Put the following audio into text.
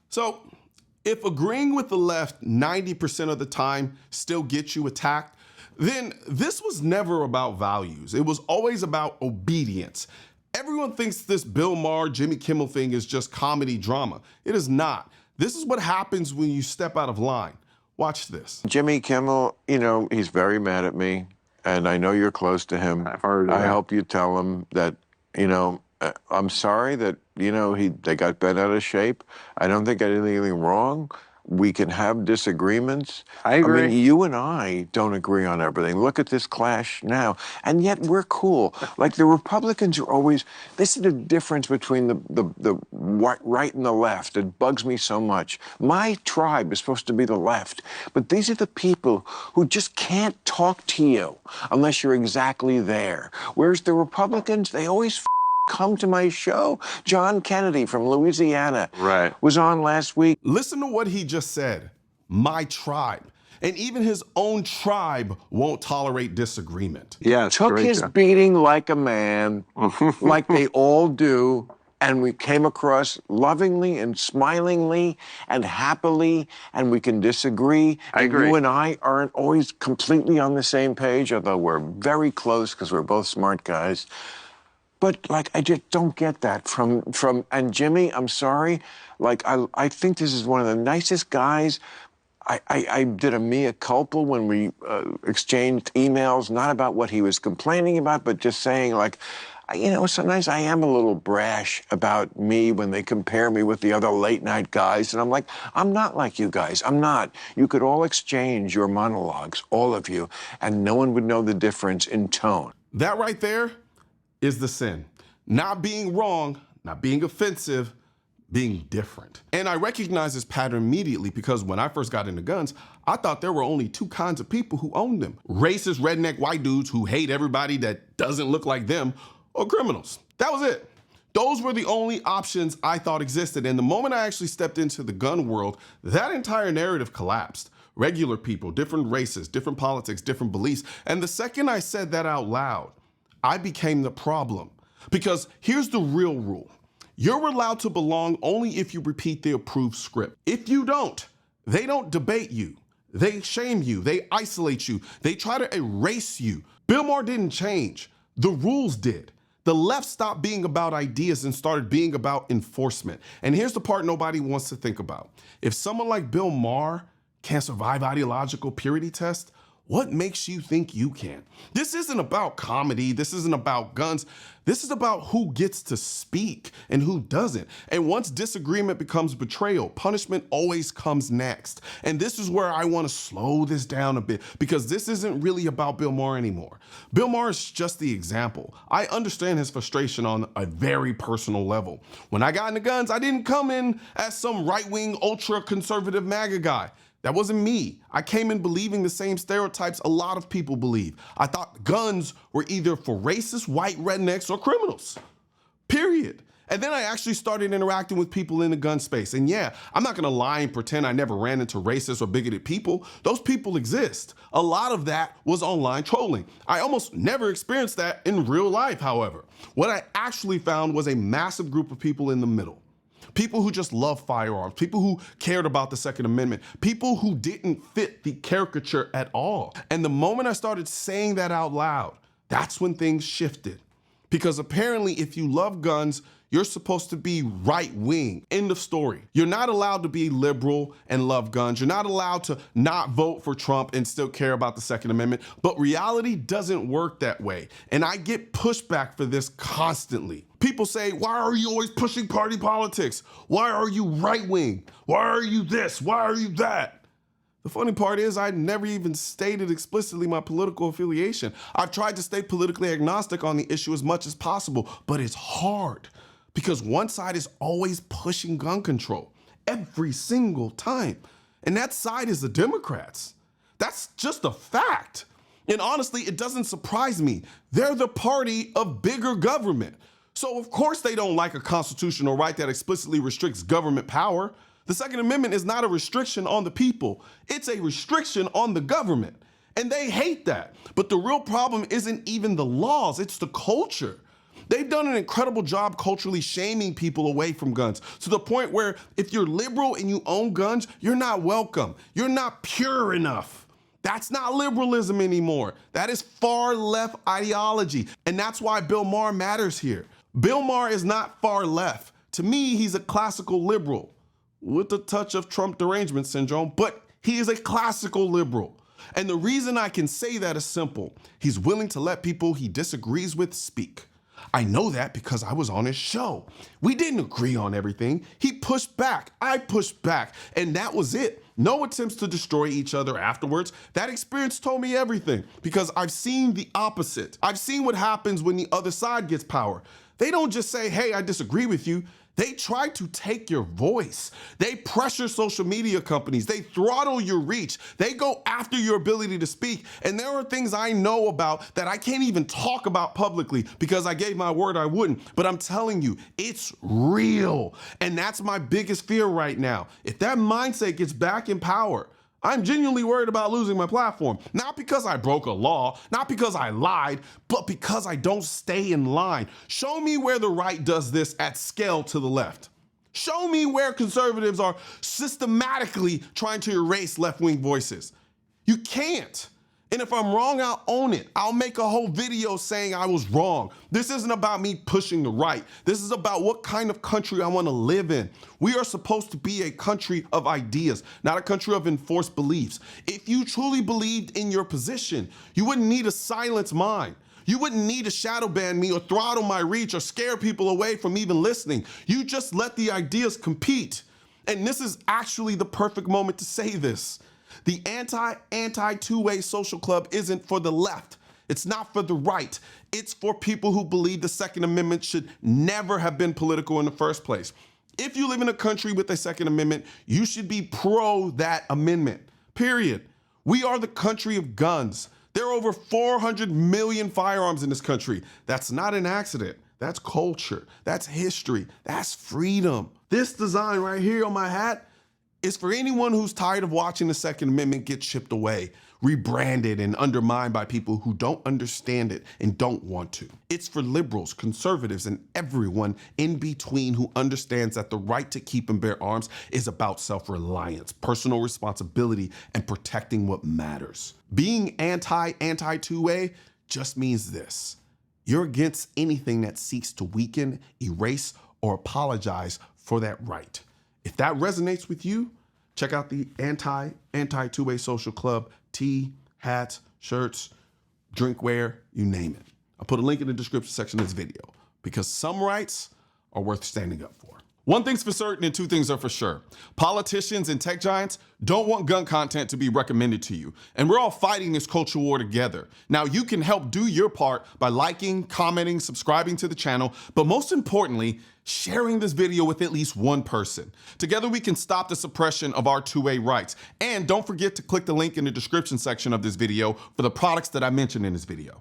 So if agreeing with the left 90% of the time still gets you attacked, then this was never about values. It was always about obedience. Everyone thinks this Bill Maher, Jimmy Kimmel thing is just comedy drama. It is not. This is what happens when you step out of line. Watch this. Jimmy Kimmel, he's very mad at me, and I know you're close to him. I've heard of I that. hope you tell him that, I'm sorry that, they got bent out of shape. I don't think I did anything wrong. We can have disagreements. I agree. I mean, you and I don't agree on everything. Look at this clash now. And yet we're cool. Like the Republicans are always, this is the difference between the right and the left. It bugs me so much. My tribe is supposed to be the left, but these are the people who just can't talk to you unless you're exactly there. Whereas the Republicans, they always come to my show. John Kennedy from Louisiana was on last week. Listen to what he just said. My tribe. And even his own tribe won't tolerate disagreement. Yeah, Took his beating like a man, like they all do, and we came across lovingly and smilingly and happily, and we can disagree. I agree. You and I aren't always completely on the same page, although we're very close because we're both smart guys. But, I just don't get that from, and Jimmy, I'm sorry, I think this is one of the nicest guys. I did a mea culpa when we exchanged emails, not about what he was complaining about, but just saying, sometimes I am a little brash about me when they compare me with the other late night guys. And I'm like, I'm not like you guys. I'm not. You could all exchange your monologues, all of you, and no one would know the difference in tone. That right there is the sin. Not being wrong, not being offensive, being different. And I recognize this pattern immediately because when I first got into guns, I thought there were only two kinds of people who owned them. Racist, redneck white dudes who hate everybody that doesn't look like them, or criminals. That was it. Those were the only options I thought existed. And the moment I actually stepped into the gun world, that entire narrative collapsed. Regular people, different races, different politics, different beliefs. And the second I said that out loud, I became the problem. Because here's the real rule. You're allowed to belong only if you repeat the approved script. If you don't, they don't debate you. They shame you. They isolate you. They try to erase you. Bill Maher didn't change. The rules did. The left stopped being about ideas and started being about enforcement. And here's the part nobody wants to think about. If someone like Bill Maher can't survive ideological purity test, what makes you think you can? This isn't about comedy. This isn't about guns. This is about who gets to speak and who doesn't. And once disagreement becomes betrayal, punishment always comes next. And this is where I want to slow this down a bit because this isn't really about Bill Maher anymore. Bill Maher is just the example. I understand his frustration on a very personal level. When I got into guns, I didn't come in as some right-wing, ultra-conservative MAGA guy. That wasn't me. I came in believing the same stereotypes a lot of people believe. I thought guns were either for racist, white rednecks, or criminals, period. And then I actually started interacting with people in the gun space. And yeah, I'm not gonna lie and pretend I never ran into racist or bigoted people. Those people exist. A lot of that was online trolling. I almost never experienced that in real life, however. What I actually found was a massive group of people in the middle. People who just love firearms, people who cared about the Second Amendment, people who didn't fit the caricature at all. And the moment I started saying that out loud, that's when things shifted. Because apparently if you love guns, you're supposed to be right-wing. End of story. You're not allowed to be liberal and love guns. You're not allowed to not vote for Trump and still care about the Second Amendment. But reality doesn't work that way. And I get pushback for this constantly. People say, why are you always pushing party politics? Why are you right-wing? Why are you this? Why are you that? The funny part is I never even stated explicitly my political affiliation. I've tried to stay politically agnostic on the issue as much as possible, but it's hard because one side is always pushing gun control every single time. And that side is the Democrats. That's just a fact. And honestly, it doesn't surprise me. They're the party of bigger government. So of course they don't like a constitutional right that explicitly restricts government power. The Second Amendment is not a restriction on the people. It's a restriction on the government. And they hate that. But the real problem isn't even the laws, it's the culture. They've done an incredible job culturally shaming people away from guns to the point where if you're liberal and you own guns, you're not welcome. You're not pure enough. That's not liberalism anymore. That is far left ideology. And that's why Bill Maher matters here. Bill Maher is not far left. To me, he's a classical liberal with a touch of Trump derangement syndrome, but he is a classical liberal. And the reason I can say that is simple. He's willing to let people he disagrees with speak. I know that because I was on his show. We didn't agree on everything. He pushed back, I pushed back, and that was it. No attempts to destroy each other afterwards. That experience told me everything because I've seen the opposite. I've seen what happens when the other side gets power. They don't just say, hey, I disagree with you. They try to take your voice. They pressure social media companies. They throttle your reach. They go after your ability to speak. And there are things I know about that I can't even talk about publicly because I gave my word I wouldn't. But I'm telling you, it's real. And that's my biggest fear right now. If that mindset gets back in power, I'm genuinely worried about losing my platform. Not because I broke a law, not because I lied, but because I don't stay in line. Show me where the right does this at scale to the left. Show me where conservatives are systematically trying to erase left-wing voices. You can't. And if I'm wrong, I'll own it. I'll make a whole video saying I was wrong. This isn't about me pushing the right. This is about what kind of country I want to live in. We are supposed to be a country of ideas, not a country of enforced beliefs. If you truly believed in your position, you wouldn't need to silence mine. You wouldn't need to shadow ban me or throttle my reach or scare people away from even listening. You just let the ideas compete. And this is actually the perfect moment to say this. The anti-two-way social club isn't for the left. It's not for the right. It's for people who believe the Second Amendment should never have been political in the first place. If you live in a country with a Second Amendment, you should be pro that amendment, period. We are the country of guns. There are over 400 million firearms in this country. That's not an accident. That's culture. That's history. That's freedom. This design right here on my hat is for anyone who's tired of watching the Second Amendment get chipped away, rebranded and undermined by people who don't understand it and don't want to. It's for liberals, conservatives, and everyone in between who understands that the right to keep and bear arms is about self-reliance, personal responsibility, and protecting what matters. Being anti-two-way just means this. You're against anything that seeks to weaken, erase, or apologize for that right. If that resonates with you, check out the anti-two-way social club, tee, hats, shirts, drinkware, you name it. I'll put a link in the description section of this video because some rights are worth standing up for. One thing's for certain and two things are for sure. Politicians and tech giants don't want gun content to be recommended to you. And we're all fighting this culture war together. Now you can help do your part by liking, commenting, subscribing to the channel, but most importantly, sharing this video with at least one person. Together we can stop the suppression of our two-way rights. And don't forget to click the link in the description section of this video for the products that I mentioned in this video.